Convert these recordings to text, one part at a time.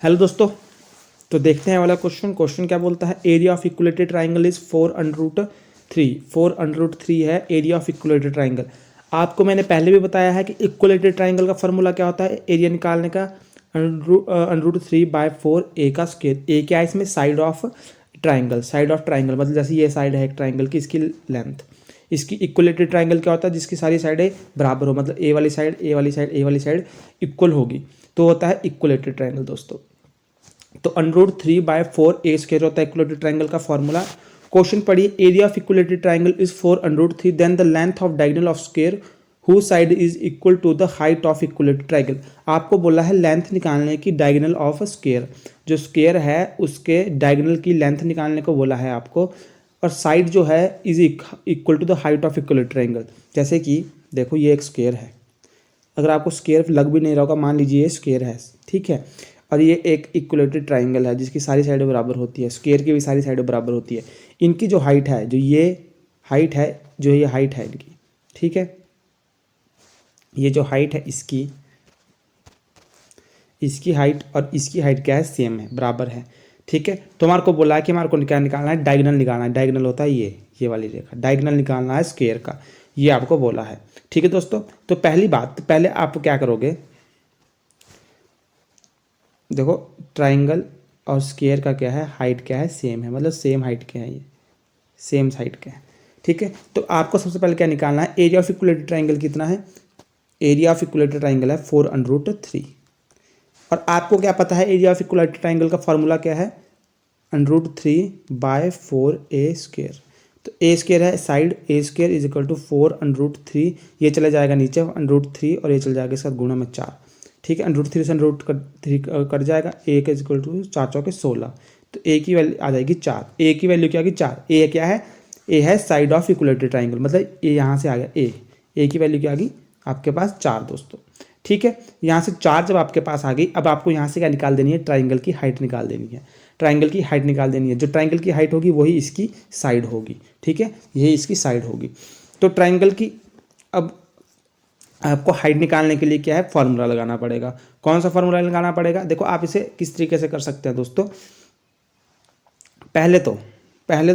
Hello दोस्तों, तो देखते हैं वाला क्वेश्चन क्या बोलता है। Area of equilateral triangle is 4√3। 4√3 है एरिया ऑफ इक्वलेटेड ट्राइंगल। आपको मैंने पहले भी बताया है कि इक्वलेटेड ट्राइंगल का फॉर्मूला क्या होता है, एरिया निकालने का √3/4 ए का स्क्वायर। ए क्या है इसमें, side of triangle. Side of triangle मतलब जैसे ये साइड है एक ट्राइंगल की, इसकी लेंथ। इसकी इक्वलेटेड ट्राइंगल क्या होता है, जिसकी सारी साइडें बराबर हो, मतलब ए वाली साइड ए वाली साइड ए वाली साइड इक्वल होगी, तो होता है इक्वलेटेड ट्राइंगल दोस्तों। तो √3/4 ए स्क्वायर होता है इक्वलेटेड ट्राइंगल का फॉर्मूला। क्वेश्चन पढ़िए, area of equilateral triangle is 4√3, then the length of diagonal of square who side is equal to the height of equilateral triangle. आपको बोला है लेंथ निकालने की डायगोनल ऑफ स्क्वायर, जो स्क्वायर है उसके डायगोनल की लेंथ निकालने को बोला है आपको, और साइड जो है is equal to the height of equilateral triangle. जैसे कि देखो ये एक स्क्वायर है, अगर आपको स्क्वायर लग भी नहीं रहा होगा, मान लीजिए ये स्क्वायर है, ठीक है, और ये एक इक्वलेटेड ट्राइंगल है जिसकी सारी साइडें बराबर होती है, स्क्वायर की भी सारी साइडें बराबर होती है। इनकी जो हाइट है, जो ये हाइट है, जो ये हाइट है इनकी, ठीक है, ये जो हाइट है इसकी हाइट और इसकी हाइट क्या है, सेम है, बराबर है, ठीक है। तो हमारे को बोला है कि हमारे को क्या निकालना है, डायगोनल निकालना है। डायगोनल होता है ये वाली रेखा, डायगोनल निकालना है स्क्वायर का, ये आपको बोला है, ठीक है दोस्तों। तो पहली बात, तो पहले आप क्या करोगे, देखो ट्राइंगल और स्क्वायर का क्या है, हाइट क्या है, सेम है, मतलब सेम हाइट के हैं, ये सेम हाइट के हैं, ठीक है। तो आपको सबसे पहले क्या निकालना है, एरिया ऑफ इक्वलेटेड ट्राइंगल कितना है, एरिया ऑफ इक्वलेटेड ट्राइंगल है 4√3। और आपको क्या पता है, एरिया ऑफ इक्वलेटेड ट्राइंगल का फॉर्मूला क्या है, √3/4 ए स्क्वायर। तो ए स्क्वायर है side, A square is equal to 4√3, ये चले जाएगा नीचे √3 और ये चले जाएगा इसका गुणा में 4, ठीक है। √3 से √3 कट जाएगा, ए का इक्वल टू 4 चौके 16, तो ए की वैल्यू आ जाएगी 4। ए की वैल्यू क्या आ गई, 4। ए क्या है, ए है साइड ऑफ इक्वलेटेड ट्राइंगल, मतलब ए यहाँ से आ गया, ए की वैल्यू क्या आ गई आपके पास 4 दोस्तों, ठीक है। यहाँ से 4 जब आपके पास आ गई, अब आपको यहाँ से क्या निकाल देनी है, ट्राइंगल की हाइट निकाल देनी है। ट्राइंगल की हाइट निकाल देनी है, जो ट्राइंगल की हाइट होगी वही इसकी साइड होगी, ठीक है, यही इसकी साइड होगी। तो ट्राइंगल की अब आपको हाइट निकालने के लिए क्या है, फॉर्मूला लगाना पड़ेगा। कौन सा फॉर्मूला लगाना पड़ेगा, देखो आप इसे किस तरीके से कर सकते हैं दोस्तों। पहले तो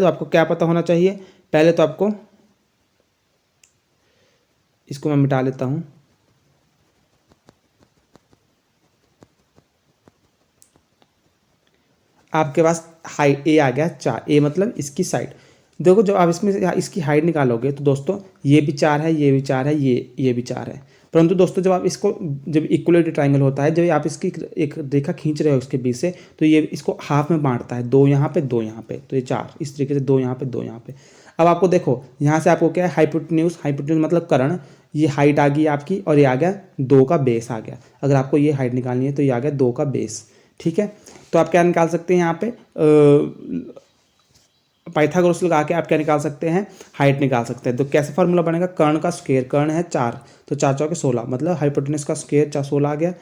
आपको क्या पता होना चाहिए, पहले तो आपको, इसको मैं मिटा लेता हूं, आपके पास हाइट ए आ गया 4, ए मतलब इसकी साइड। देखो जब आप इसमें से इसकी हाइट निकालोगे तो दोस्तों ये भी 4 है, ये भी 4 है, ये भी 4 है। परंतु दोस्तों जब आप इसको, जब इक्वलेटेड ट्राइंगल होता है, जब आप इसकी एक रेखा खींच रहे हो उसके बीच से, तो ये इसको हाफ में बांटता है, 2 यहाँ पे 2 यहाँ पे, तो ये 4 इस तरीके से 2 यहाँ पे 2 यहाँ पे। अब आपको देखो यहाँ से आपको क्या है, हाइपोटेन्यूज, हाइपोटेन्यूज मतलब कर्ण, ये हाइट आ गई आपकी, और ये आ गया 2 का बेस आ गया। अगर आपको ये हाइट निकालनी है तो ये आ गया 2 का बेस, ठीक है। तो आप क्या निकाल सकते हैं यहाँ पे, पाइथागोरस लगा के आप क्या निकाल सकते हैं, हाइट निकाल सकते हैं। तो कैसे फॉर्मूला बनेगा, कर्ण का स्क्वायर, कर्ण है 4, तो 4 चौके 16, मतलब हाइपोटेनस का स्क्वायर 16 आ गया,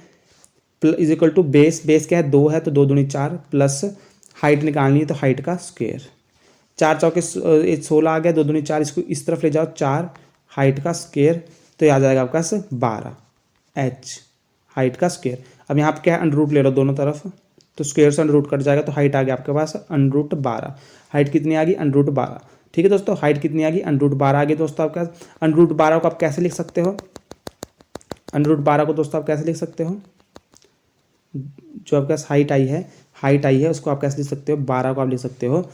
is equal to base, base क्या है 2 है, तो 2 दूनी 4, प्लस हाइट निकालनी है तो हाइट का स्क्वायर, 4 चौके 16 आ गया, 2 दूनी 4, इसको इस तरफ ले जाओ 4, हाइट का स्क्वायर, तो ये आ जाएगा आपका 12 एच, हाइट का स्क्वायर। अब यहाँ पे क्या है, अंडर रूट ले लो दोनों तरफ, तो स्क्वायर से अंडर रूट कट जाएगा, तो हाइट आ गया आपके पास √12। हाइट कितनी आ गई, √12, ठीक है दोस्तों। हाइट कितनी आ गई, √12 आ गई दोस्तों आपके पास। √12 को आप कैसे लिख सकते हो, √12 को दोस्तों आप कैसे लिख सकते हो, जो आपके पास हाइट आई है उसको आप कैसे लिख सकते हो, 12 को आप लिख सकते हो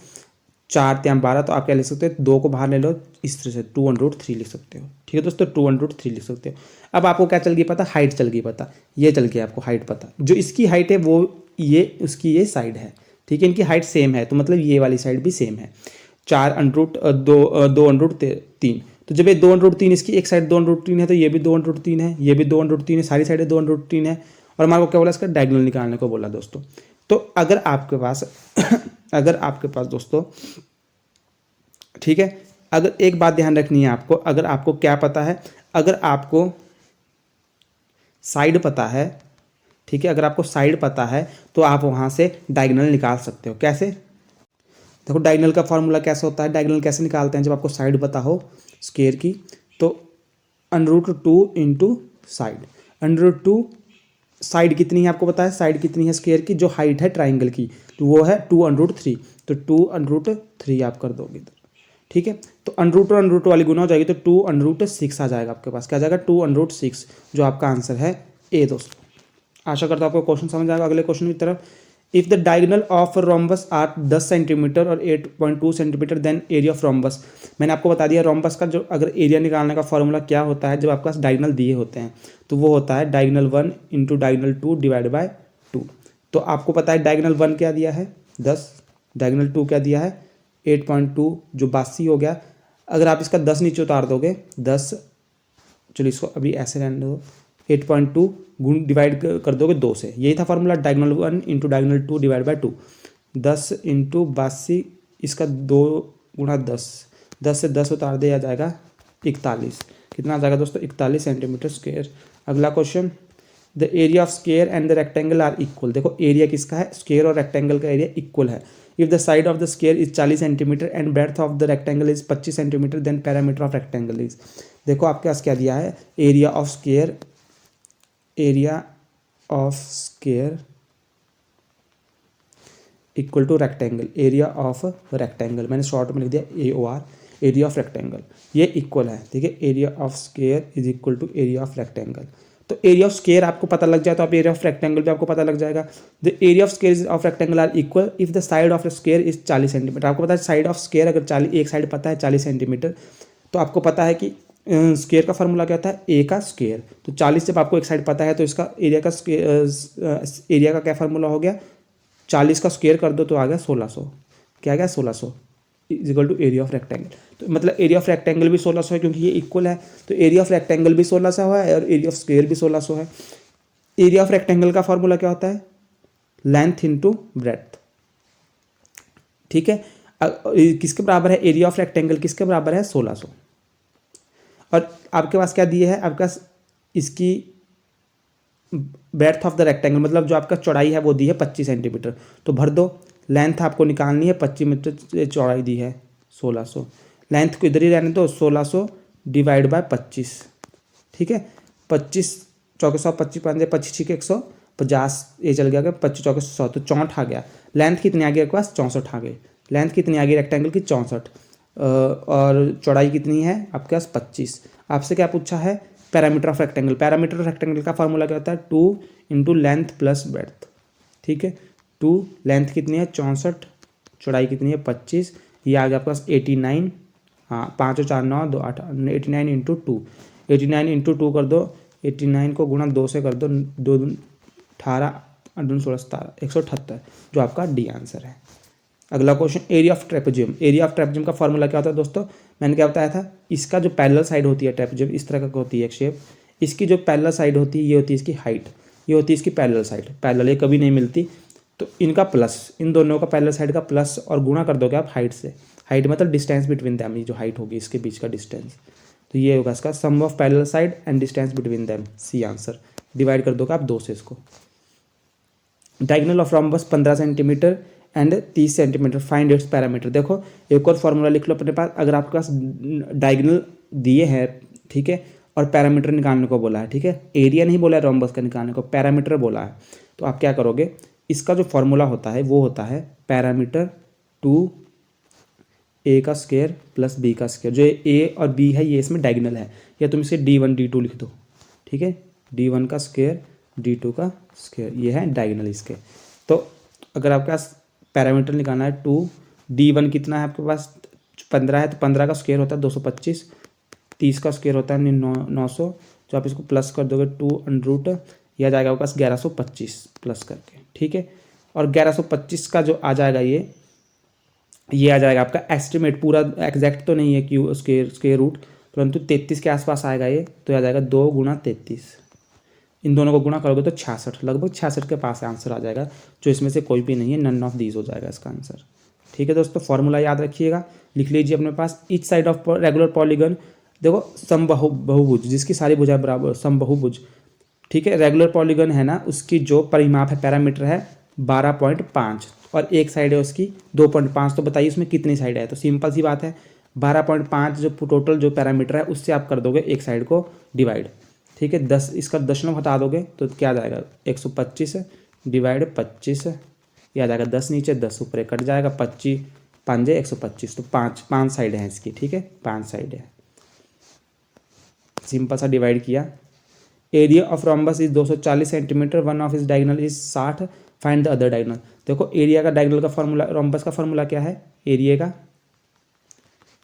4 3 12, तो आप क्या लिख सकते हो, 2 को बाहर ले लो, इस तरह से 2√3 लिख सकते हो, ठीक है दोस्तों, 2√3 लिख सकते हो। अब आपको क्या चल गई पता, हाइट चल गई पता, ये चल गई आपको हाइट पता, जो इसकी हाइट है वो ये उसकी ये साइड है, ठीक है, इनकी हाइट सेम है, तो मतलब ये वाली साइड भी सेम है, 2√3। तो जब ये 2√3, इसकी एक साइड 2√3 है, तो ये भी 2√3 है, ये भी 2√3 है, सारी साइडें 2√3 है, और हमारे को क्या बोला, इसका डायगोनल निकालने को बोला दोस्तों। तो अगर आपके पास अगर आपके पास दोस्तों, ठीक है, अगर एक बात ध्यान रखनी है आपको, अगर आपको क्या पता है, अगर आपको साइड पता है, ठीक है, अगर आपको साइड पता है तो आप वहाँ से डायगोनल निकाल सकते हो। कैसे, देखो डायगोनल का फॉर्मूला कैसे होता है, डायगोनल कैसे निकालते हैं, जब आपको साइड पता हो स्क्वायर की, तो √2 इंटू साइड, √2 साइड कितनी है आपको पता है, साइड कितनी है स्क्वायर की, जो हाइट है ट्राइंगल की, तो वो है 2√3, तो 2√3 आप कर दोगे इधर, ठीक है। तो अंडरूट और अंडरूट वाली गुना हो जाएगी, तो 2√6 आ जाएगा आपके पास, क्या आ जाएगा 2√6, जो आपका आंसर है ए दोस्तों। आशा करता हूँ आपको क्वेश्चन समझ आएगा। अगले क्वेश्चन की तरफ, if the diagonal of rhombus are 10 centimetre और 8.2 centimetre then area of rhombus. मैंने आपको बता दिया रोम्बस का जो अगर एरिया निकालने का फॉर्मूला क्या होता है, जब आपके पास डायगोनल दिए होते हैं तो वो होता है diagonal 1 into diagonal 2 divide by 2। तो आपको पता है डायगोनल 1 क्या दिया है 10, डायगोनल 2 क्या दिया है 8.2, जो 82 हो गया। अगर आप इसका 10 नीचे उतार दोगे 10, चलो इसको अभी ऐसे रहने दो, 8.2 गुण डिवाइड कर दोगे 2 से, यही था formula diagonal 1 into diagonal 2 divide by 2। 10 into 82, इसका 2 गुणा 10, 10 से 10 उतार दिया जाएगा 41, कितना आ जाएगा दोस्तों 41 सेंटीमीटर स्क्वायर। अगला question, the area of square and the rectangle are equal. देखो एरिया किसका है, स्क्वायर और रेक्टेंगल का एरिया इक्वल है। If the side of the square is 40 centimetre and breadth of the rectangle is 25 centimetre then perimeter of rectangle is. देखो आपके पास क्या दिया है, area of square, area of square equal to rectangle, area of rectangle, मैंने short में लिख दिया AOR, एरिया ऑफ रेक्टेंगल, ये इक्वल है, ठीक है। Area of square is equal to area of rectangle. तो एरिया ऑफ स्क्वायर आपको पता लग जाए तो आप एरिया ऑफ रेक्टेंगल भी आपको पता लग जाएगा। The area of square of rectangle are equal if the side of square is 40 centimetre. आपको पता है साइड ऑफ स्क्वायर अगर 40, एक साइड पता है 40 सेंटीमीटर, तो आपको पता है कि स्क्वायर का फार्मूला क्या होता है ए का स्क्वायर। तो 40 जब आपको एक साइड पता है तो इसका एरिया का एरिया का क्या फार्मूला हो गया, 40 का स्क्वायर कर दो तो आ गया 1600, क्या आ गया 1600 is equal to area of rectangle. तो मतलब एरिया ऑफ रेक्टेंगल भी 1600 है क्योंकि ये इक्वल है, तो एरिया ऑफ रेक्टेंगल भी 1600 है और एरिया ऑफ स्क्वायर भी 1600 है। एरिया ऑफ रेक्टेंगल का फॉर्मूला क्या होता है, लेंथ इंटू ब्रेड्थ, ठीक है। किसके बराबर है एरिया ऑफ रेक्टेंगल, किसके बराबर है 1600। और आपके पास क्या दिए है, आपके पास इसकी ब्रेड्थ ऑफ द रेक्टेंगल मतलब जो आपका चौड़ाई है वो दी है 25 सेंटीमीटर, तो भर दो। लेंथ आपको निकालनी है 25 मीटर, चौड़ाई दी है 1600, लेंथ को इधर ही रहने दो, 1600 डिवाइड बाय 25, ठीक है। 25 चौके 100, 25 5 25 6 150, ये चल गया 25 चौके 100, तो 64 आ गया। लेंथ कितनी आ गई आपके पास 64 आ गई, लेंथ कितनी आ गई रेक्टेंगल की 64, और चौड़ाई कितनी है आपके पास 25। आपसे क्या पूछा है, perimeter of rectangle. Parameter of rectangle का फार्मूला क्या होता है 2 इंटू लेंथ प्लस ब्रेड्थ, ठीक है। 2 लेंथ कितनी है 64, चौड़ाई कितनी है 25, ये आ गया आपके पास 89, हाँ 5 और 4 9 2 8, 89 इंटू 2, 89 इंटू 2 कर दो, 89 को गुणा 2 से कर दो, 2 18 2 16 17, 178, जो आपका डी आंसर है। अगला question, area of trapezium. Area of trapezium का फॉर्मूला क्या होता है दोस्तों, मैंने क्या बताया था, इसका जो पैरेलल साइड होती है ट्रेपेजियम इस तरह का होती है एक शेप, इसकी जो पैरेलल साइड होती है ये होती है इसकी हाइट, ये होती है इसकी पैरेलल साइड, पैरेलल ये कभी नहीं मिलती, तो इनका प्लस, इन दोनों का पैरेलल साइड का प्लस और गुणा कर दोगे आप हाइट से। हाइट मतलब डिस्टेंस बिटवीन दैम, ये जो हाइट होगी इसके बीच का डिस्टेंस, तो ये होगा इसका sum of parallel side and distance between them, C answer. Divide कर दोगे आप 2 से इसको। Diagonal of rhombus 15 centimetre and 30 centimetre, find its parameter. देखो एक और फॉर्मूला लिख लो अपने पास, अगर आपके पास डायगोनल दिए हैं, ठीक है, और पैरामीटर निकालने को बोला है, ठीक है, एरिया नहीं बोला है रोम्बस का निकालने को, पैरामीटर बोला है, तो आप क्या करोगे, इसका जो फॉर्मूला होता है वो होता है पैरामीटर 2a का स्क्वायर प्लस b का स्क्वायर। जो a और b है ये इसमें डायगोनल है, या तुम इसे d1 d2 लिख दो, ठीक है, d1 का स्क्वायर d2 का स्क्वायर, ये है डायगोनल इसके। तो अगर आपके पास पैरामीटर निकालना है 2, d1 कितना है आपके पास 15 है, तो 15 का स्क्वायर होता है 225, 30 का स्क्वायर होता है 900, जो आप इसको प्लस कर दोगे 2 अंडरूट, यह आ जाएगा आपके पास 1125 प्लस करके, ठीक है। और 1125 का जो आ जाएगा ये आ जाएगा आपका एस्टिमेट, पूरा एग्जैक्ट तो नहीं है क्यों स्क्वायर रूट, परंतु 33 के आसपास आएगा ये, तो आ जाएगा 2 गुणा 33, इन दोनों को गुणा करोगे तो 66, लगभग 66 के पास आंसर आ जाएगा, जो इसमें से कोई भी नहीं है, नन ऑफ दीज हो जाएगा इसका आंसर, ठीक है दोस्तों। फॉर्मूला याद रखिएगा, लिख लीजिए अपने पास। Each side of regular polygon, देखो समबाहुभुज जिसकी सारी भुजाएं बराबर, समबाहुभुज, ठीक है, रेगुलर पॉलीगन है ना, उसकी जो परिमाप है पैरामीटर है 12.5 और एक साइड है उसकी 2.5, तो बताइए उसमें कितनी साइड है, तो सिंपल सी बात है 12.5 जो टोटल जो पैरामीटर है उससे आप कर दोगे एक साइड को डिवाइड, ठीक है। 10 इसका दशमलव हटा दोगे तो क्या आ जाएगा, 125 डिवाइड 25, ये आ जाएगा 10 नीचे 10 ऊपर, कट जाएगा 25 5 125, तो 5 साइड है इसकी, ठीक है, 5 साइड है। सिंपल सा डिवाइड किया। Area of rhombus is 240 centimetre, one of is diagonal is 60, find the other diagonal. देखो एरिया का डायगोनल का फॉर्मूला, रोम्बस का फॉर्मूला क्या है, एरिया का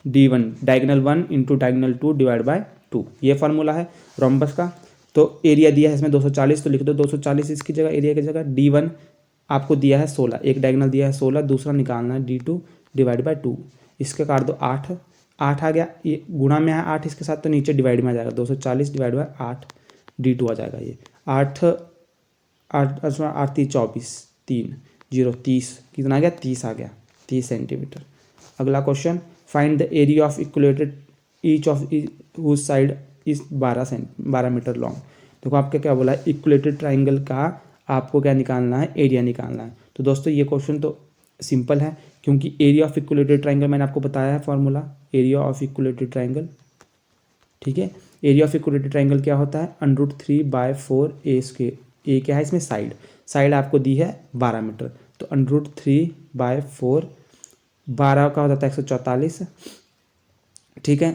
D1 diagonal 1 into diagonal 2 divide by 2, ये फार्मूला है रोम्बस का। तो एरिया दिया है इसमें 240, तो लिख दो 240 इसकी जगह, एरिया की जगह। D1 आपको दिया है 16, एक डायगोनल दिया है 16, दूसरा निकालना है D2 डिवाइड बाय 2, इसके काट दो 8 आ गया, ये गुणा में है 8 इसके साथ, तो नीचे डिवाइड में आ जाएगा 240 डिवाइड बाय 8 D2 आ जाएगा। ये 8 8 8 3 24 3 0 30, कितना आ गया 30 आ गया, 30 सेंटीमीटर। अगला question, find the area of equilateral each of whose side is 12 metre long. देखो आपका क्या बोला है, इक्वलेटेड ट्राइंगल का आपको क्या निकालना है, एरिया निकालना है। तो दोस्तों ये क्वेश्चन तो सिंपल है, क्योंकि एरिया ऑफ इक्वलेटेड ट्राइंगल मैंने आपको बताया है formula, area of equilateral triangle, ठीक है। एरिया ऑफ इक्वलेटेड ट्राइंगल क्या होता है, √3/4 ए स्क्वायर, ए क्या है इसमें साइड, साइड आपको दी है 12 मीटर, तो √3/4, 12 का होता है 144, ठीक है।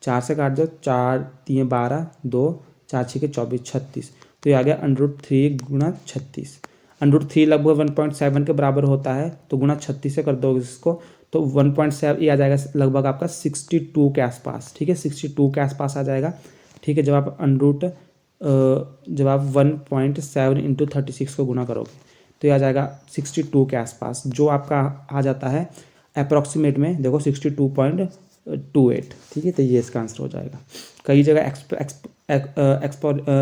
4 से काट दो, 4 3 12, 2 4 6 24 36, तो ये आ गया √3 गुणा 36। √3 लगभग 1.7 के बराबर होता है, तो गुणा 36 से कर दो इसको, तो 1.7 ये आ जाएगा लगभग आपका 62 के आसपास, ठीक है, 62 के आसपास आ जाएगा, ठीक है। जब आप जब आप 1.7 इंटू 36 को गुणा करोगे तो ये आ जाएगा 62 के आसपास, जो आपका आ जाता है अप्रॉक्सीमेट में, देखो 62.28, ठीक है। तो ये इसका आंसर हो जाएगा। कई जगह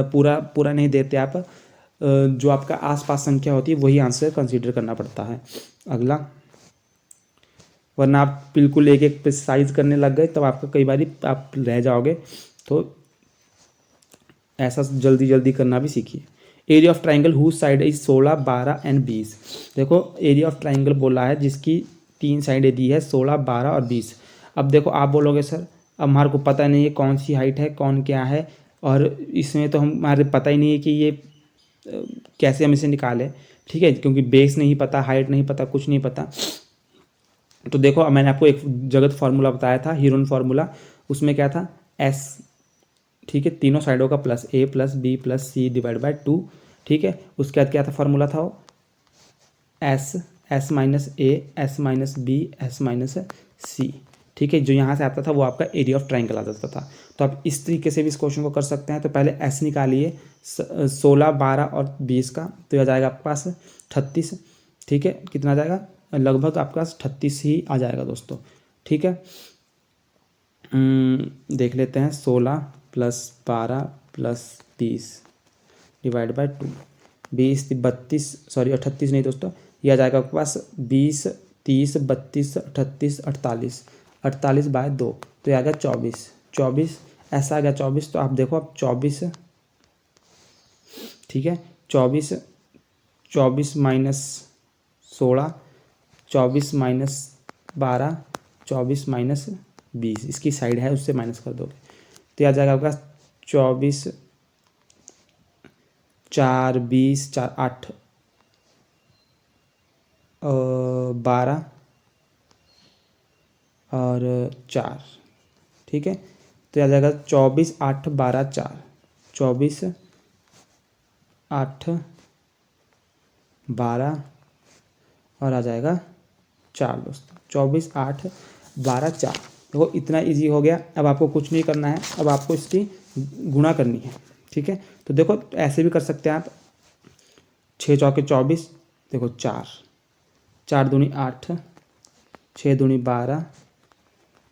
पूरा नहीं देते आप, जो आपका आसपास संख्या होती है वही आंसर कंसीडर करना पड़ता है। अगला, वरना आप बिल्कुल एक एक प्रिसाइज करने लग गए तब आपका कई बार आप रह जाओगे, तो ऐसा जल्दी जल्दी करना भी सीखिए। Area of triangle whose side is 16 12 and 20। देखो एरिया ऑफ ट्राइंगल बोला है जिसकी 3 साइडें दी है 16 12 और 20। अब देखो आप बोलोगे सर अब हमारे को पता नहीं है कौन सी हाइट है कौन क्या है, और इसमें तो हमारे पता ही नहीं है कि ये कैसे हम इसे निकालें, ठीक है, क्योंकि बेस नहीं पता, हाइट नहीं पता, कुछ नहीं पता। तो देखो मैंने आपको एक जगत फार्मूला बताया था, हीरोन फार्मूला, उसमें क्या था एस, ठीक है, तीनों साइडों का plus a plus B plus C divide by 2, ठीक है। उसके बाद क्या था फार्मूला था वो S minus A S minus B S minus C, ठीक है, जो यहाँ से आता था वो आपका एरिया ऑफ ट्राइंगल आ जाता था। तो आप इस तरीके से भी इस क्वेश्चन को कर सकते हैं। तो पहले एस निकालिए 16 12 और 20 का, तो यह जाएगा आपके पास 38, ठीक है, कितना आ जाएगा लगभग आपके पास 38 ही आ जाएगा दोस्तों, ठीक है। देख लेते हैं 16 plus 12 plus 20 divide by 2, 20 32, sorry 38 नहीं दोस्तों, यह आ जाएगा आपके पास 20 30 32 38 48, 48 बाय 2, तो यह आ गया 24 ऐसा आ गया 24। तो आप देखो अब 24, ठीक है, 24 माइनस 16, 24 माइनस 12, 24 माइनस 20, इसकी साइड है उससे माइनस कर दोगे तो आ जाएगा आपका 24 4 20 4 8 12 और 4, ठीक है। तो आ जाएगा 24 8 12 4, 24 8 12 और आ जाएगा 4 दोस्तों, 24 8 12 4। देखो इतना इजी हो गया। अब आपको कुछ नहीं करना है, अब आपको इसकी गुणा करनी है, ठीक है। तो देखो ऐसे भी कर सकते हैं आप, 6 चौके 24, देखो 4 4 दूनी 8 6 दूनी 12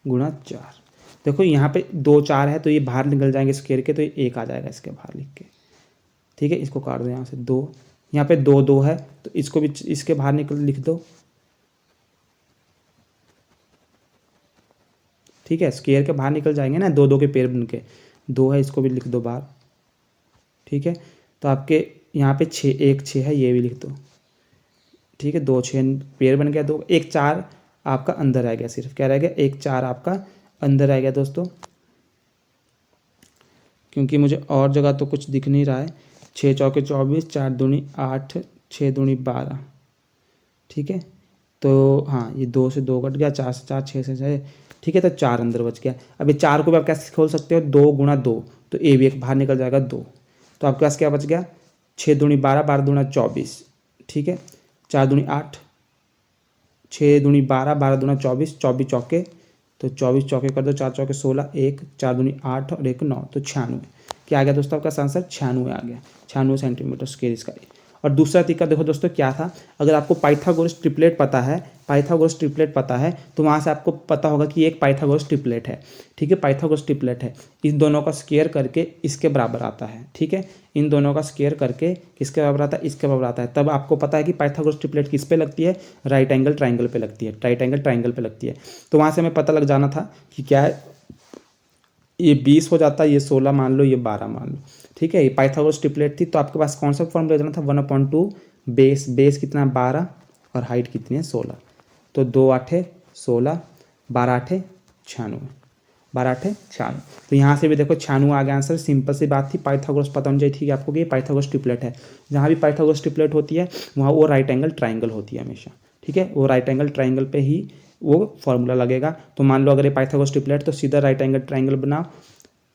गुणा 4। देखो यहाँ पे 2 4 है तो ये बाहर निकल जाएंगे स्क्वायर के, तो ये 1 आ जाएगा इसके बाहर लिख के, ठीक है। इसको काट दो यहाँ से 2, यहाँ पे 2 2 है तो इसको भी इसके बाहर निकल लिख दो, ठीक है। स्क्वायर के बाहर निकल जाएंगे ना, 2 2 के पेड़ बन के, 2 है इसको भी लिख दो बाहर, ठीक है। तो आपके यहाँ पे 6 1 6 है, ये भी लिख दो, ठीक है। 2 6 पेड़ बन गया, 2 1 4 आपका अंदर रह गया, सिर्फ क्या रह गया 1 4 आपका अंदर रह गया दोस्तों, क्योंकि मुझे और जगह तो कुछ दिख नहीं रहा है। 6 चौके 24, 4 दूनी 8, 6 दूनी 12, ठीक है। तो हाँ, ये 2 से 2 कट गया, 4 से 4, 6 से 6, ठीक है। तो 4 अंदर बच गया। अब ये 4 को भी आप कैसे खोल सकते हो, 2 गुणा 2, तो ए भी एक बाहर निकल जाएगा 2। तो आपके पास क्या बच गया, 6 दूनी 12, 12 दूना 24, ठीक है। 4 दूनी 8, 6 दूनी 12, 12 दूना 24, 24 चौके, तो 24 चौके कर दो, 4 चौके 16, 1 4 दूनी 8 और 1 9, तो 96। क्या आ गया दोस्तों आपका आंसर, 96 आ गया। 96 सेंटीमीटर स्क्वायर इसका। और दूसरा तरीका देखो दोस्तों क्या था, अगर आपको पाइथागोरस ट्रिपलेट पता है, पाइथागोरस ट्रिपलेट पता है, तो वहाँ से आपको पता होगा कि एक पाइथागोरस ट्रिपलेट है, ठीक है। पाइथागोरस ट्रिपलेट है, इन दोनों का स्क्वायर करके इसके बराबर आता है, ठीक है। इन दोनों का स्क्वायर करके किसके बराबर आता है, इसके बराबर आता है। तब आपको पता है कि पाइथागोरस ट्रिपलेट किस पे लगती है, राइट एंगल ट्राइंगल पे लगती है, राइट एंगल ट्राइंगल पे लगती है। तो वहाँ से हमें पता लग जाना था कि क्या है, ये 20 हो जाता है, ये 16 मान लो, ये 12 मान लो, ठीक है। ये पाइथागोरस ट्रिपलेट थी। तो आपके पास कौन सा फॉर्मूला देना था, 1/2 बेस, बेस कितना 12 और हाइट कितनी है 16। तो 2 8 16, 12 8 96, 12 8 96। तो यहाँ से भी देखो 96 आ गया आंसर। सिंपल सी बात थी, पाइथागोरस पता होनी चाहिए थी आपको कि ये पाइथागोरस ट्रिपलेट है। जहाँ भी पाइथागोरस ट्रिपलेट होती है वहाँ वो राइट एंगल ट्राइंगल होती है हमेशा, ठीक है। वो राइट एंगल ट्राइंगल पे ही वो फॉर्मूला लगेगा। तो मान लो अगर ये पाइथागोरस ट्रिपलेट, तो सीधा राइट एंगल ट्राइंगल बनाओ,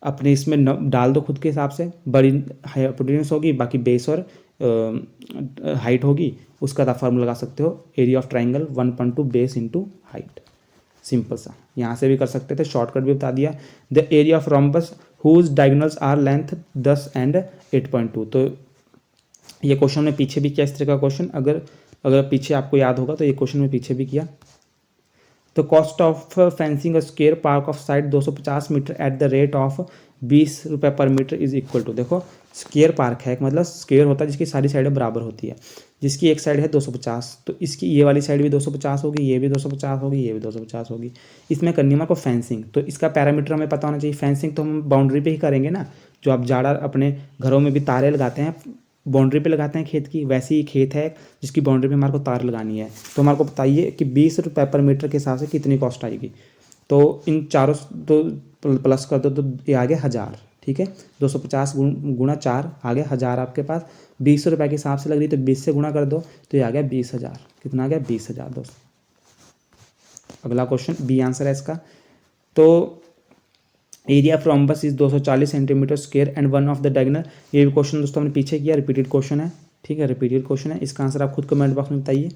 अपने इसमें डाल दो खुद के हिसाब से, बड़ी हाइपोटेन्यूस होगी, बाकी बेस और हाइट होगी, उसका आप फार्मूला लगा सकते हो, area of triangle 1/2 base into height. Simple सा, यहाँ से भी कर सकते थे, शॉर्टकट भी बता दिया। The area of rhombus whose diagonals are length 10 and 8.2। तो ये क्वेश्चन में पीछे भी किया इस तरह का क्वेश्चन, अगर पीछे आपको याद होगा तो ये क्वेश्चन में पीछे भी किया। तो cost of fencing square park of side 250 metre at the rate of 20 रुपये per metre is equal to. देखो स्क्वेयर पार्क है, मतलब स्क्वेयर होता है जिसकी सारी साइडें बराबर होती है, जिसकी एक साइड है 250, तो इसकी ये वाली साइड भी 250 होगी, ये भी 250 होगी, ये भी 250 होगी। इसमें करनी है हमारे को फेंसिंग, तो इसका पैरामीटर हमें पता होना चाहिए। फेंसिंग तो हम बाउंड्री पे ही करेंगे ना, जो आप जाड़ा अपने घरों में भी तारे लगाते हैं, बाउंड्री पे लगाते हैं खेत की, वैसे ही खेत है जिसकी बाउंड्री पे हमारे को तार लगानी है। तो हमारे को बताइए कि 20 रुपये पर मीटर के हिसाब से कितनी कॉस्ट आएगी। तो इन चारों तो प्लस कर दो, तो ये आ गया 1000, ठीक है। 250 गुणा 4 आ गया 1000 आपके पास। 20 रुपये के हिसाब से लग रही, तो 20 से गुणा कर दो, तो ये आ गया 20,000। कितना आ गया, 20,000 दोस्तों। अगला क्वेश्चन बी आंसर है इसका। तो area of rhombus is 240 centimetre square and one of the diagonal. ये भी क्वेश्चन दोस्तों हमने पीछे किया, रिपीटेड क्वेश्चन है, ठीक है, रिपीटेड क्वेश्चन है। इसका आंसर आप खुद कमेंट बॉक्स में बताइए।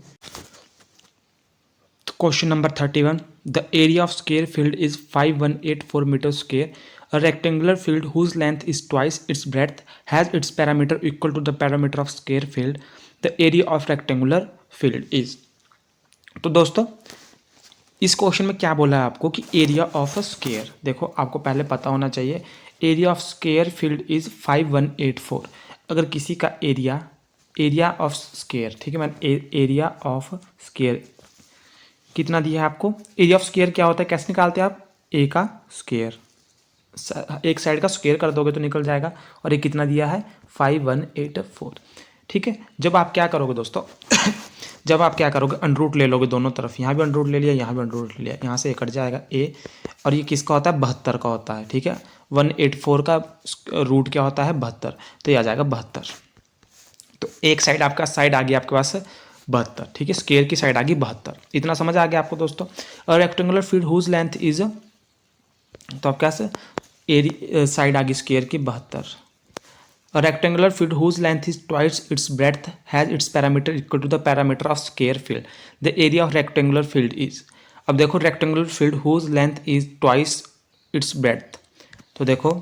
Question number 31, the area of square field is 5184 metre square. A rectangular field whose length is twice its breadth has its parameter equal to the parameter of square field. The area of rectangular field is। तो दोस्तों इस question में क्या बोला है आपको कि area of a square, देखो आपको पहले पता होना चाहिए area of square field is 5184। अगर किसी का एरिया ऑफ स्क्वायर, ठीक है, मैंने एरिया ऑफ स्क्वायर कितना दिया है आपको। एरिया ऑफ स्क्वायर क्या होता है, कैसे निकालते हैं आप, ए का स्क्वायर, एक साइड का स्क्वायर कर दोगे तो निकल जाएगा। और ये कितना दिया है 5184, ठीक है। जब आप क्या करोगे दोस्तों जब आप क्या करोगे, अंडरूट ले लोगे दोनों तरफ, यहाँ भी अंडरूट ले लिया, यहाँ भी अंडरूट ले लिया, यहाँ से कट जाएगा ए। और ये किसका होता है, 72 का होता है, ठीक है। 184 का रूट क्या होता है 72, तो ये आ जाएगा 72। तो एक साइड आपका साइड आ गया आपके पास 72, ठीक है, स्क्वायर की साइड आ गई 72। इतना समझ आ गया आपको दोस्तों। और rectangular field whose length is, तो आप कैसे एरिया साइड आ गई स्क्वायर की 72। A rectangular field whose length is twice its breadth has its parameter equal to the parameter of square field. The area of rectangular field is। अब देखो rectangular field whose length is twice its breadth, तो देखो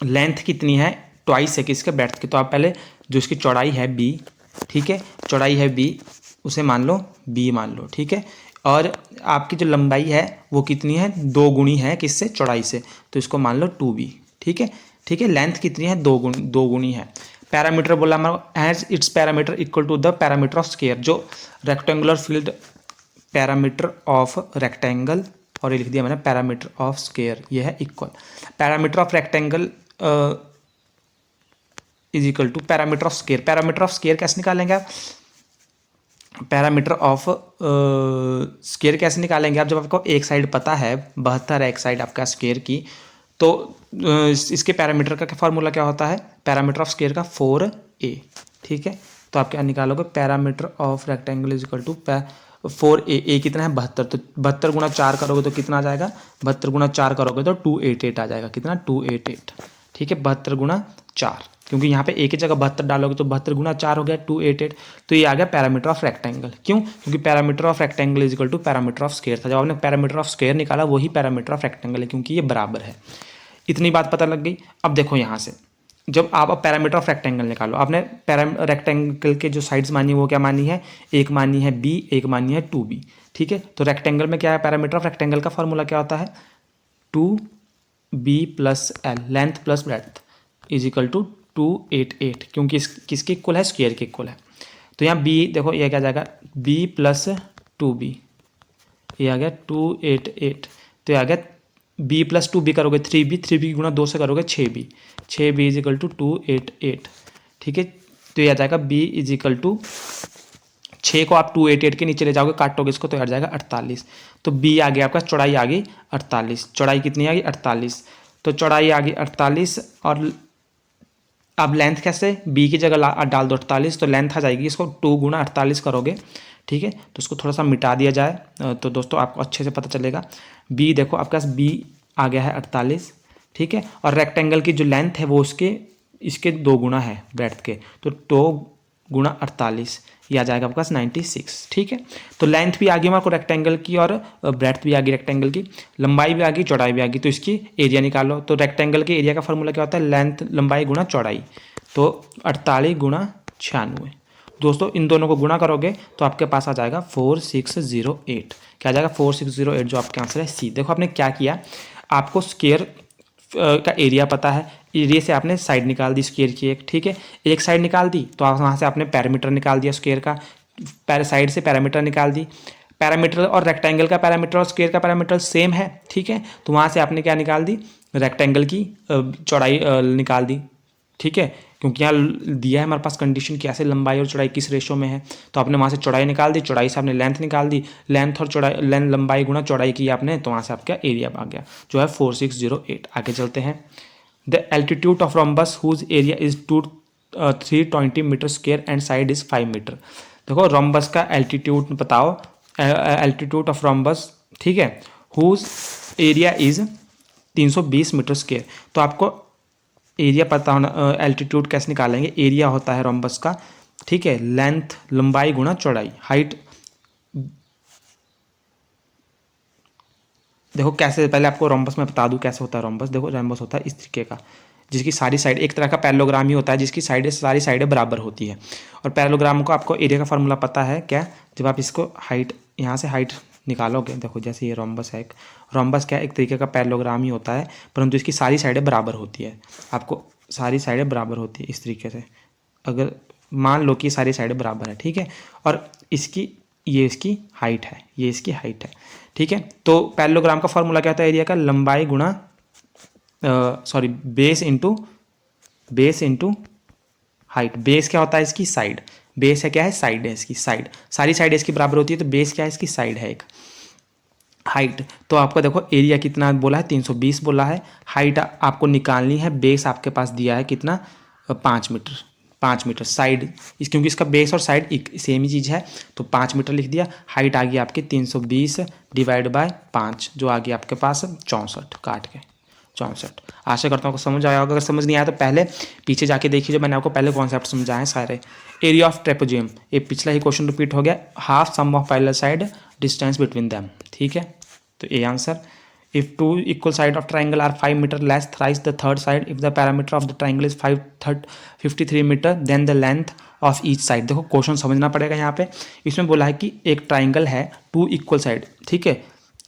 length कितनी है, twice है किसके, breadth की। तो आप पहले जो इसकी चौड़ाई है b, ठीक है, चौड़ाई है b, उसे मान लो b मान लो, ठीक है। और आपकी जो लंबाई है वो कितनी है, 2 गुणी है किससे, चौड़ाई से, तो इसको मान लो 2b, ठीक है, ठीक है। लेंथ कितनी है, 2 गुणी है। पैरामीटर बोला हमारा has its parameter equal to the parameter of square, जो rectangular field parameter of rectangle, और ये लिख दिया मैंने पैरामीटर ऑफ स्क्वायर, ये है equal. Perimeter of rectangle is equal to perimeter of square. Perimeter of square कैसे निकालेंगे आप, पैरामीटर ऑफ स्क्वायर कैसे निकालेंगे आप, जब आपको एक साइड पता है 72 है एक साइड आपका स्क्वायर की, तो इसके पैरामीटर का फॉर्मूला क्या होता है, पैरामीटर ऑफ स्क्वायर का 4a, ठीक है। तो आप क्या निकालोगे, perimeter of rectangle is equal to 4a, A कितना है 72, तो 72 गुना 4 करोगे तो कितना आ जाएगा, 72 गुना 4 करोगे तो 288 आ जाएगा, कितना 288, ठीक है। 72 गुना 4, क्योंकि यहाँ पे एक ही जगह 72 डालोगे तो 72 गुना 4 हो गया 288, तो ये आ गया पैरामीटर ऑफ रेक्टेंगल। क्यों, क्योंकि perimeter of rectangle is equal to perimeter of square था, जब आपने पैरामीटर ऑफ स्क्वायर निकाला वही पैरामीटर ऑफ रेक्टेंगल है, क्योंकि ये बराबर है। इतनी बात पता लग गई। अब देखो यहाँ से जब आप अब पैरामीटर ऑफ रेक्टेंगल निकालो, आपने रेक्टेंगल के जो साइड्स मानी है वो क्या मानी है, एक मानी है b, एक मानी है 2b, ठीक है। तो रेक्टेंगल में क्या है, पैरामीटर ऑफ रेक्टेंगल का फॉर्मूला क्या होता है, 2b plus L, length plus breadth is equal to 288, क्योंकि किसके इक्वल है, स्क्वायर के इक्वल है। तो यहाँ b देखो ये क्या जाएगा, b प्लस 2b, ये आ गया 288, तो ये आ गया b प्लस 2b करोगे 3b, 3b गुना 2 से करोगे 6b, 6b is equal to 288, ठीक है। तो ये आ जाएगा b इज इक्वल टू 6 को आप 288 के नीचे ले जाओगे, काटोगे इसको तो आ जाएगा 48, तो b आ गया आपका, चौड़ाई आ गई 48, चौड़ाई कितनी आ गई 48, तो चौड़ाई आ गई 48, और अब लेंथ कैसे, b की जगह डाल दो 48, तो लेंथ आ जाएगी, इसको 2 गुना 48 करोगे, ठीक है। तो उसको थोड़ा सा मिटा दिया जाए तो दोस्तों आपको अच्छे से पता चलेगा। b देखो आपके पास b आ गया है 48, ठीक है, और रेक्टेंगल की जो लेंथ है वो इसके 2 गुना है ब्रेड्थ के, तो 2 गुना 48 ये आ जाएगा आपके पास 96, ठीक है। तो लेंथ भी आ गई हमारे को रेक्टेंगल की, और ब्रेड्थ भी आ गई रेक्टेंगल की, लंबाई भी आ गई, चौड़ाई भी आ गई, तो इसकी एरिया निकालो। तो रेक्टेंगल के एरिया का फॉर्मूला क्या होता है, लेंथ लंबाई गुना चौड़ाई, तो 48 गुना 96, दोस्तों इन दोनों को गुणा करोगे तो आपके पास आ जाएगा 4608, क्या आ जाएगा 4608, जो आपका आंसर है सी। देखो आपने क्या किया, आपको स्क्वायर का एरिया पता है, एरिया से आपने साइड निकाल दी स्क्वायर की एक, ठीक है, एक साइड निकाल दी, तो आप वहाँ से आपने पैरामीटर निकाल दिया स्क्वायर का, साइड से पैरामीटर निकाल दी, पैरामीटर और रेक्टेंगल का पैरामीटर और स्क्वायर का पैरामीटर सेम है, ठीक है। तो वहाँ से आपने क्या निकाल दी, रेक्टेंगल की चौड़ाई निकाल दी, ठीक है, क्योंकि यहाँ दिया है हमारे पास कंडीशन कि ऐसे लंबाई और चौड़ाई किस रेशो में है, तो आपने वहाँ से चौड़ाई निकाल दी, चौड़ाई से आपने लेंथ निकाल दी, लेंथ और चौड़ाई लंबाई गुना चौड़ाई की आपने, तो वहाँ से आपका एरिया आ गया जो है 4608। आगे चलते हैं, the altitude of rhombus whose area is 320 metre square and side is 5 metre. देखो रोम्बस का एल्टीट्यूड बताओ, एल्टीट्यूड ऑफ रोम्बस, ठीक है, whose area is 320 metre square. तो आपको एरिया पता होना, एल्टीट्यूड कैसे निकालेंगे, एरिया होता है रोम्बस का, ठीक है, लेंथ लंबाई गुना चौड़ाई, हाइट। देखो कैसे, पहले आपको रोम्बस में बता दूं कैसे होता है रोम्बस। देखो रोम्बस होता है इस तरीके का, जिसकी सारी साइड, एक तरह का पैरेललोग्राम ही होता है जिसकी सारी साइडें बराबर होती है। और पैरेललोग्राम को आपको एरिया का फॉर्मूला पता है क्या, जब आप इसको हाइट, यहाँ से हाइट निकालोगे, देखो जैसे ये रोम्बस है, एक रोम्बस क्या एक तरीके का पैरेललोग्राम ही होता है, परंतु इसकी सारी साइडें बराबर होती है, आपको सारी साइडें बराबर होती है इस तरीके से, अगर मान लो कि सारी साइडें बराबर है, ठीक है, और इसकी ये इसकी हाइट है, ये इसकी हाइट है, ठीक है। तो पैरेललोग्राम का फॉर्मूला क्या होता है, एरिया का लंबाई गुना बेस इंटू हाइट। बेस क्या होता है इसकी साइड, बेस है क्या है साइड है इसकी, साइड सारी साइड इसकी बराबर होती है, तो बेस क्या है इसकी साइड है एक, हाइट। तो आपको देखो एरिया कितना बोला है 320 बोला है, हाइट आपको निकालनी है, बेस आपके पास दिया है कितना 5 मीटर साइड, क्योंकि इसका बेस और साइड एक सेम ही चीज़ है, तो 5 मीटर लिख दिया। हाइट आ गई आपकी 320 डिवाइड बाय 5, जो आ गई आपके पास 64, काट के 64। आशा करता हूँ आपको समझ आया होगा, अगर समझ नहीं आया तो पहले पीछे जाके देखिए, जो मैंने आपको पहले कॉन्सेप्ट समझाए हैं सारे। एरिया ऑफ ट्रेपेजियम, ये पिछला ही क्वेश्चन रिपीट हो गया, half sum of parallel side distance between them, ठीक है। तो ये answer, if two equal side of triangle are 5 meter less thrice the third side, if the parameter of the triangle is 53 meter then the length of each side। देखो question समझना पड़ेगा यहाँ पे, इसमें बोला है कि एक ट्राइंगल है 2 इक्वल साइड, ठीक है,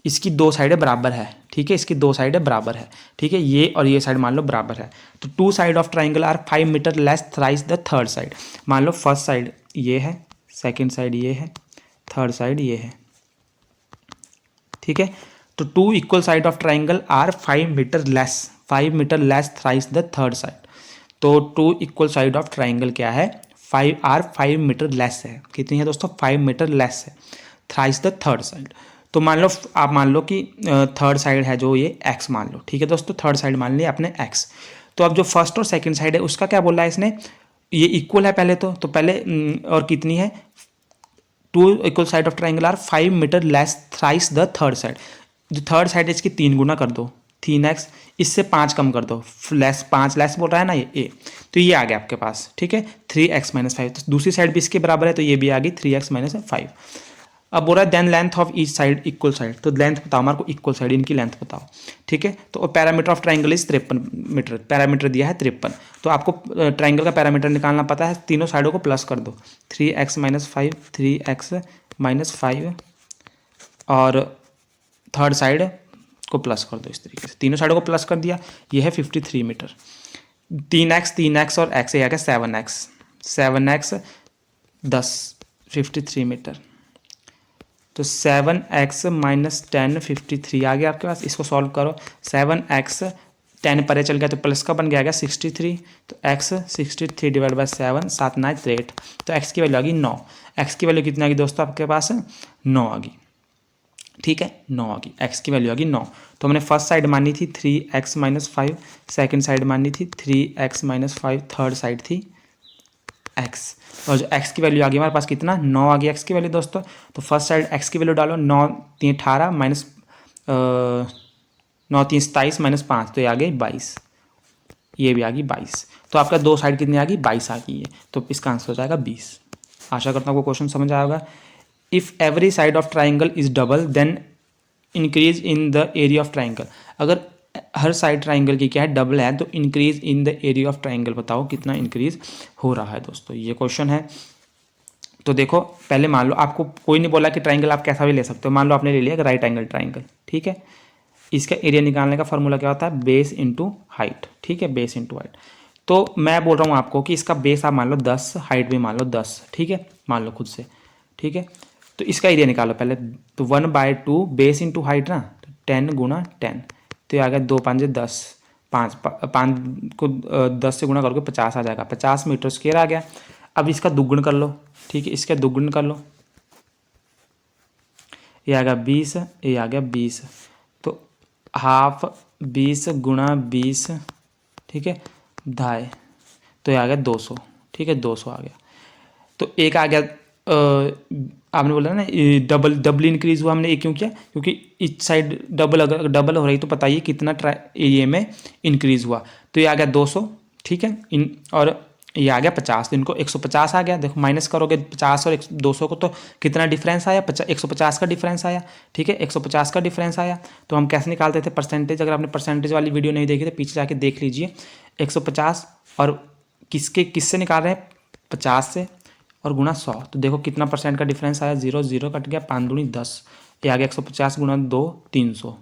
इसकी 2 साइडें बराबर है, ठीक है, इसकी 2 साइडें बराबर है, ठीक है, ये और ये साइड मान लो बराबर है, तो 2 side of triangle are 5 metre less thrice the third side. मान लो फर्स्ट साइड ये है, सेकेंड साइड ये है, थर्ड साइड ये है, ठीक है। तो 2 equal side of triangle are 5 metre less thrice the third side. तो 2 इक्वल साइड ऑफ ट्राइंगल क्या है, 5 मीटर लेस है, कितनी है दोस्तों 5 मीटर लेस है, थ्राइस द थर्ड साइड। तो आप मान लो कि थर्ड साइड है जो ये एक्स मान लो, ठीक है दोस्तों, थर्ड साइड मान लिया आपने एक्स। तो अब जो फर्स्ट और सेकंड साइड है उसका क्या बोला है इसने, ये इक्वल है पहले तो पहले और कितनी है, 2 equal side of triangle are 5 metre less thrice the third side. जो थर्ड साइड है इसकी 3 गुना कर दो, 3x, इससे 5 कम कर दो, लेस 5 लेस बोल रहा है ना ये ए, तो ये आ गया आपके पास, ठीक है 3x - 5। तो दूसरी साइड भी इसके बराबर है तो ये भी आ गई 3x - 5। अब बोल रहा है then length of each side equal side, तो लेंथ बताओ हमारे को, इक्वल साइड इनकी लेंथ बताओ, ठीक है। तो perimeter of triangle is 53 metre, perimeter दिया है 53। तो आपको ट्राइंगल का पैरामीटर निकालना पता है, तीनों साइडों को प्लस कर दो, 3x - 5, 3x - 5 और थर्ड साइड को प्लस कर दो, इस तरीके से तीनों साइडों को प्लस कर दिया, ये है 53 मीटर। 3x और x, ये आ गया 7x, 7x 10, 53 मीटर। तो 7x - 10 53 आ गया आपके पास। इसको सॉल्व करो, 7x 10 परे चल गया तो प्लस का बन गया, आ गया 63। तो x 63 डिवाइड बाई 7, 7 9 63। तो x की वैल्यू आ गई 9। x की वैल्यू कितनी आ गई दोस्तों आपके पास, 9 आ गई, ठीक है 9 आ गई, x की वैल्यू आ गई 9। तो हमने फर्स्ट साइड मानी थी 3x - 5, सेकेंड साइड मानी थी 3x - 5, थर्ड साइड थी x, और जो x की वैल्यू आ गई हमारे पास कितना, 9 आ गई x की वैल्यू दोस्तों। तो फर्स्ट साइड x की वैल्यू डालो, 9 3 18 माइनस 9 3 27 -5, तो ये आ गई 22, ये भी आ गई 22। तो आपका दो साइड कितनी आ गई, 22 आ गई है, तो इसका आंसर हो जाएगा 20। आशा करता हूँ आपको क्वेश्चन समझ आएगा। If every side of triangle is double then increase in the area of triangle. अगर हर साइड ट्राइंगल की क्या है, डबल है, तो increase in the area of triangle बताओ कितना इंक्रीज हो रहा है दोस्तों, ये क्वेश्चन है। तो देखो पहले मान लो, आपको कोई नहीं बोला कि ट्राइंगल आप कैसा भी ले सकते हो, मान लो आपने ले लिया राइट एंगल ट्राइंगल, ठीक है। इसका एरिया निकालने का फॉर्मूला क्या होता है, बेस इंटू हाइट, ठीक है, बेस इंटू हाइट। तो मैं बोल रहा हूँ आपको कि इसका बेस आप मान लो 10, हाइट भी मान लो 10, ठीक है, मान लो खुद से, ठीक है। तो इसका एरिया निकालो पहले, तो 1/2 बेस इंटू हाइट ना, तो 10 गुना 10, तो ये आ गया 2 5 10, 5 को 10 से गुना करके 50 आ जाएगा, 50 मीटर स्क्वायर आ गया। अब इसका दुगुण कर लो, ठीक है, इसका दुगुण कर लो, ये आ गया 20, ये आ गया 20, तो हाफ 20 गुना 20, ठीक है, 2.5, तो ये आ गया 200, ठीक है 200 आ गया। तो एक आ गया, आपने बोला ना डबल इंक्रीज हुआ, हमने ये क्यों किया, क्योंकि इस साइड डबल, अगर डबल हो रही तो बताइए कितना एरिया में इंक्रीज हुआ। तो ये आ गया 200, ठीक है, और ये आ गया 50, तो इनको 150 आ गया। देखो माइनस करोगे 50 और 200 को, तो कितना डिफरेंस आया, 150 का डिफरेंस आया, ठीक है 150 का डिफरेंस आया। तो हम कैसे निकालते थे परसेंटेज, अगर आपने परसेंटेज वाली वीडियो नहीं देखी तो पीछे जाके देख लीजिए। 150 और किससे निकाल रहे हैं, 50 से, और गुना 100, तो देखो कितना परसेंट का डिफरेंस आया, 0 0 कट गया, 5 दूनी 10, ये आ गया 150 गुना 2 300,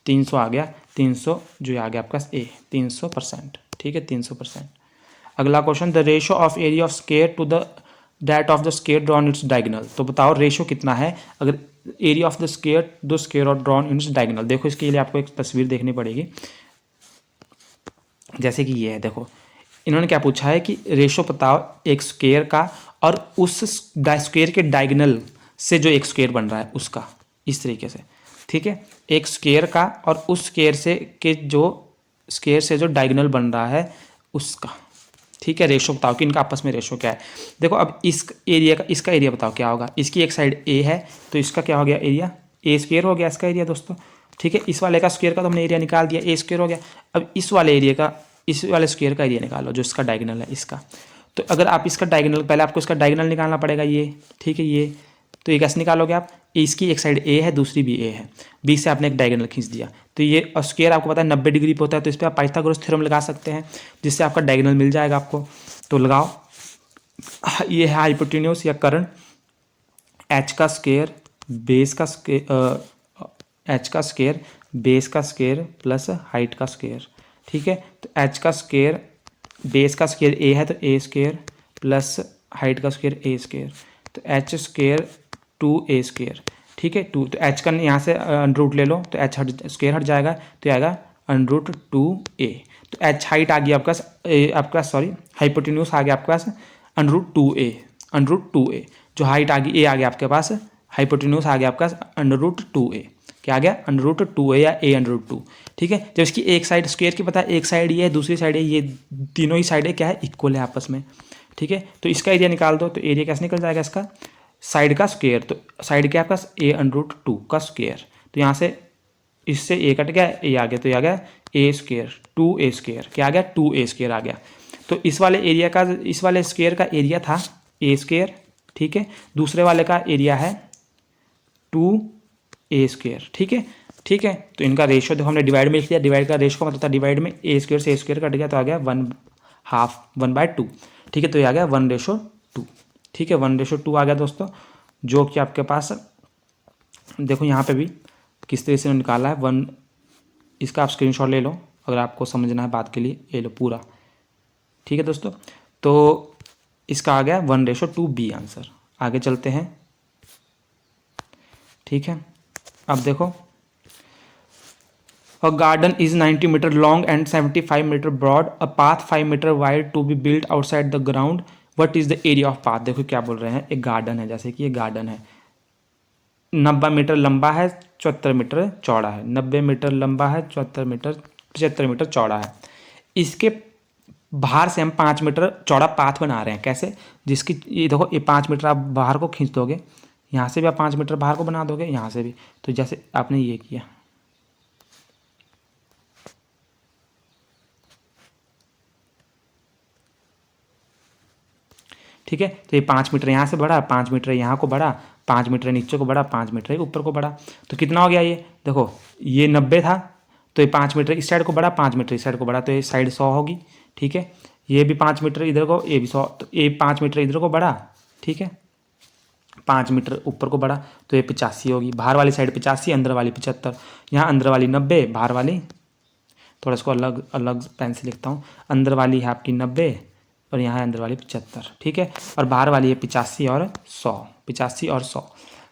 300 आ गया, 300 जो आ गया आपका ए 300%, ठीक है 300%। अगला question, the ratio of area of square to the that of the square drawn its diagonal. तो बताओ रेशो कितना है, अगर एरिया ऑफ द स्क्वायर और ड्रॉन इट्स डायगोनल। देखो इसके लिए आपको एक तस्वीर देखनी पड़ेगी, जैसे कि ये है, देखो इन्होंने क्या पूछा है कि रेशो बताओ एक स्क्वायर का और उस स्क्वायर के डायगोनल से जो एक स्क्वायर बन रहा है उसका, इस तरीके से, ठीक है, एक स्क्वायर का और उस स्क्वायर से जो डायगोनल बन रहा है उसका, ठीक है, रेशो बताओ कि इनका आपस में रेशो क्या है। देखो अब इस एरिया का, इसका एरिया बताओ क्या होगा, इसकी एक साइड ए है तो इसका क्या हो गया एरिया, ए स्क्वायर हो गया इसका एरिया दोस्तों, ठीक है। इस वाले का स्क्वायर का तो हमने एरिया निकाल दिया, ए स्क्वायर हो गया। अब इस वाले एरिया का, इस वाले स्क्वायर का एरिया निकालो जो इसका डायगोनल है इसका। तो अगर आप इसका डायगोनल, पहले आपको इसका डायगोनल निकालना पड़ेगा ये, ठीक है, ये तो ये कैसे निकालोगे आप, इसकी एक साइड ए है दूसरी भी ए है, बीच से आपने एक डायगोनल खींच दिया, तो ये स्क्वायर आपको पता है 90 डिग्री पे होता है, तो इस पर आप पाइथागोरस थ्योरम लगा सकते हैं जिससे आपका डायगोनल मिल जाएगा आपको। तो लगाओ, ये है हाइपोटेन्यूज या कर्ण, एच का स्क्वायर बेस का स्क्वायर, एच का स्क्वायर बेस का स्क्वायर प्लस हाइट का स्क्वायर, ठीक है। तो एच का स्क्वायर बेस का स्क्वायर ए है तो ए स्क्वायर प्लस हाइट का स्क्वायर ए स्क्वायर, तो एच स्क्वायर 2a स्क्वायर, ठीक है 2, तो एच का यहाँ से अंडर ले लो तो एच स्क्वायर हट जाएगा, तो आएगा √2a। तो एच हाइट आ गई आपका सॉरी हाइपोटेन्यूज आ गया आपके पास √2a, जो हाइट आ गई ए आ गया आपके पास हाइपोटेन्यूज आ गया आपका √2a। क्या आ गया? √2a या a√2। ठीक है, जब इसकी एक साइड स्क्वायर की पता है, एक साइड ये है, दूसरी साइड है, ये तीनों ही साइडें क्या है? इक्वल है आपस में। ठीक है, तो इसका एरिया निकाल दो, तो एरिया कैसे निकल जाएगा इसका? साइड का स्क्वायर, तो साइड क्या है आपका? a√2 का स्क्वायर। तो यहाँ से इससे ए कट गया, ए आ गया, तो ये आ गया a², 2a²। क्या आ गया? 2a² आ गया। तो इस वाले एरिया का, इस वाले स्क्वायर का एरिया था a²। ठीक है, दूसरे वाले का एरिया है 2a²। ठीक है, ठीक है, तो इनका रेशियो देखो हमने डिवाइड में लिख लिया। डिवाइड का रेशियो का मतलब था डिवाइड में a² से a² कट गया, तो आ गया 1/2, 1/2। ठीक है, तो ये आ गया 1:2। ठीक है, 1:2 आ गया दोस्तों, जो कि आपके पास देखो यहाँ पे भी किस तरह से निकाला है 1। इसका आप स्क्रीनशॉट ले लो अगर आपको समझना है बात के लिए, ये लो पूरा। ठीक है दोस्तों, तो इसका आ गया 1:2b आंसर। आगे चलते हैं। ठीक है, अब देखो, a garden is 90 metre long and 75 metre broad, a path 5 metre wide to be built outside the ground, what is the area of path. देखो क्या बोल रहे हैं, एक गार्डन है, जैसे कि ये गार्डन है, 90 मीटर लंबा है, 74 मीटर चौड़ा है। 90 मीटर लंबा है, 75 मीटर चौड़ा है। इसके बाहर से हम 5 मीटर चौड़ा पाथ बना रहे हैं। कैसे? जिसकी ये देखो, ये 5 मीटर आप बाहर को खींच दोगे, यहाँ से भी आप 5 मीटर बाहर को बना दोगे, यहाँ से भी। तो जैसे आपने ये किया, ठीक है, तो ये 5 मीटर यहाँ से बढ़ा, 5 मीटर यहाँ को बढ़ा, 5 मीटर नीचे को बढ़ा, 5 मीटर ऊपर को बढ़ा। तो कितना हो गया? ये देखो, ये 90 था, तो ये 5 मीटर इस साइड को बढ़ा, 5 मीटर इस साइड को बढ़ा, तो ये साइड 100 होगी। ठीक है, ये भी 5 मीटर इधर को, ये भी 100, तो ये 5 मीटर इधर को बढ़ा। ठीक है, 5 मीटर ऊपर को बढ़ा, तो ये 85 होगी। बाहर वाली साइड 85, अंदर वाली 75। यहाँ अंदर वाली 90, बाहर वाली, थोड़ा इसको अलग अलग पेन से लिखता हूँ, अंदर वाली है आपकी 90 और यहाँ है अंदर वाली 75। ठीक है, और बाहर वाली है 85 और 100, 85 और 100।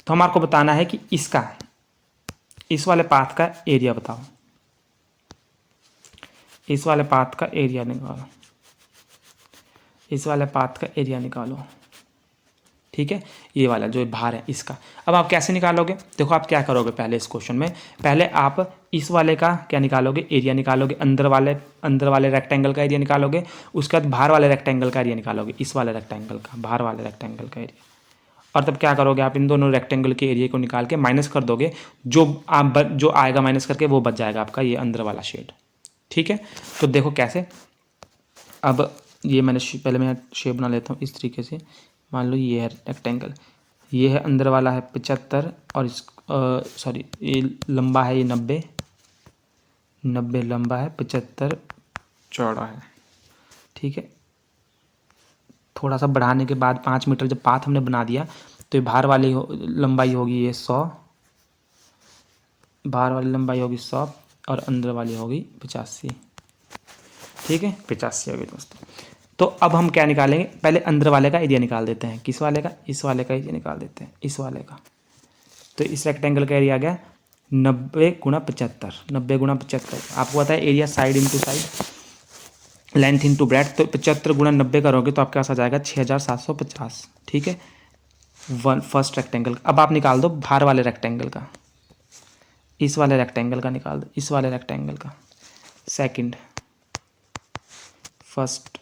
तो हमारे को बताना है कि इसका, इस वाले पाथ का एरिया बताओ। इस वाले पाथ का एरिया निकालो, इस वाले पाथ का एरिया निकालो। ठीक है, ये वाला जो बाहर है इसका। अब आप कैसे निकालोगे? देखो आप क्या करोगे पहले इस क्वेश्चन में, पहले आप इस वाले का क्या निकालोगे? एरिया निकालोगे। अंदर वाले रेक्टेंगल का एरिया निकालोगे। उसके बाद बाहर वाले रेक्टेंगल का एरिया निकालोगे, इस वाले रेक्टेंगल का, बाहर वाले रेक्टेंगल का एरिया। और तब क्या करोगे? आप इन दोनों रेक्टेंगल के एरिया को निकाल के माइनस कर दोगे, जो आएगा माइनस करके वो बच जाएगा आपका ये अंदर वाला शेड। ठीक है, तो देखो कैसे। अब ये मैंने पहले मैं शेप बना लेता हूँ इस तरीके से। मान लो ये है रेक्टेंगल, ये है अंदर वाला है 75 और इस सॉरी ये लंबा है, ये 90 लंबा है, 75 चौड़ा है। ठीक है, थोड़ा सा बढ़ाने के बाद 5 मीटर जब पाथ हमने बना दिया, तो ये बाहर वाली लंबाई होगी ये 100, बाहर वाली लंबाई होगी 100 और अंदर वाली होगी 85। ठीक है, 85 होगी दोस्तों। तो अब हम क्या निकालेंगे? पहले अंदर वाले का एरिया निकाल देते हैं। किस वाले का? इस वाले का एरिया निकाल देते हैं, इस वाले का। तो इस रेक्टेंगल का एरिया आ गया 90 × 75, 90 × 75। आपको पता है area side into side, length into breadth, तो 75 × 90 करोगे तो आपके पास आ जाएगा 6750। ठीक है, फर्स्ट रेक्टेंगल। अब आप निकाल दो बाहर वाले रेक्टेंगल का, इस वाले रेक्टेंगल का निकाल दो, इस वाले रेक्टेंगल का। सेकंड, फर्स्ट,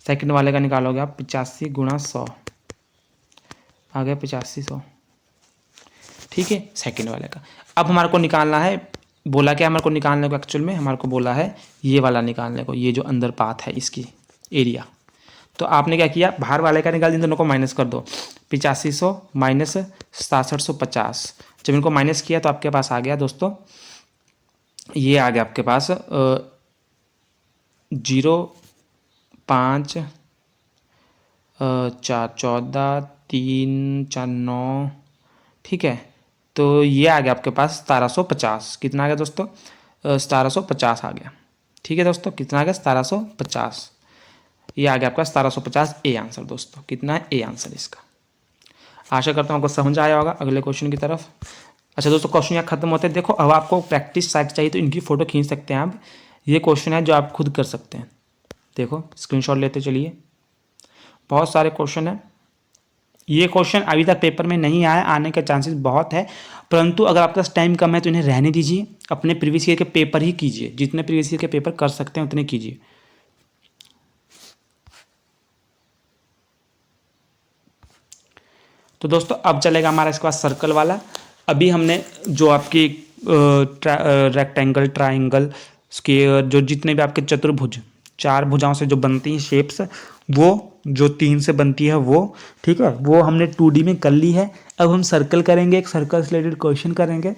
सेकंड वाले का निकालोगे आप 85 × 100, आ गया 8500। ठीक है, सेकंड वाले का। अब हमारे को निकालना है, बोला क्या हमारे को निकालने को? एक्चुअल में हमारे को बोला है ये वाला निकालने को, ये जो अंदर पाथ है इसकी एरिया। तो आपने क्या किया? बाहर वाले का निकाल, इन दोनों को माइनस कर दो, 8500 माइनस 6750। जब इनको माइनस किया तो आपके पास आ गया दोस्तों, ये आ गया आपके पास 0.5 4 14 3 4 9। ठीक है, तो ये आ गया आपके पास 1750। कितना आ गया दोस्तों? 1750 आ गया। ठीक है दोस्तों, कितना आ गया? 1750। ये आ गया आपका 1750 ए आंसर दोस्तों। कितना है ए आंसर इसका? आशा करता हूँ आपको समझ आया होगा। अगले क्वेश्चन की तरफ। अच्छा दोस्तों, क्वेश्चन यहाँ खत्म होते हैं। देखो अब आपको प्रैक्टिस साइट चाहिए तो इनकी फ़ोटो खींच सकते हैं आप। ये क्वेश्चन है जो आप खुद कर सकते हैं। देखो स्क्रीनशॉट लेते चलिए, बहुत सारे क्वेश्चन हैं, ये क्वेश्चन अभी तक पेपर में नहीं आया, आने के चांसेस बहुत है, परंतु अगर आपके पास टाइम कम है तो इन्हें रहने दीजिए, अपने प्रीवियस ईयर के पेपर ही कीजिए, जितने प्रीवियस ईयर के पेपर कर सकते हैं उतने कीजिए। तो दोस्तों अब चलेगा हमारा इसके बाद सर्कल वाला। अभी हमने जो आपकी रेक्टेंगल, ट्राइंगल, स्क्वायर, जो जितने भी आपके चतुर्भुज, 4 भुजाओं से जो बनती हैं शेप्स, वो जो 3 से बनती है वो, ठीक है, वो हमने 2D में कर ली है। अब हम सर्कल करेंगे, एक सर्कल से रिलेटेड क्वेश्चन करेंगे।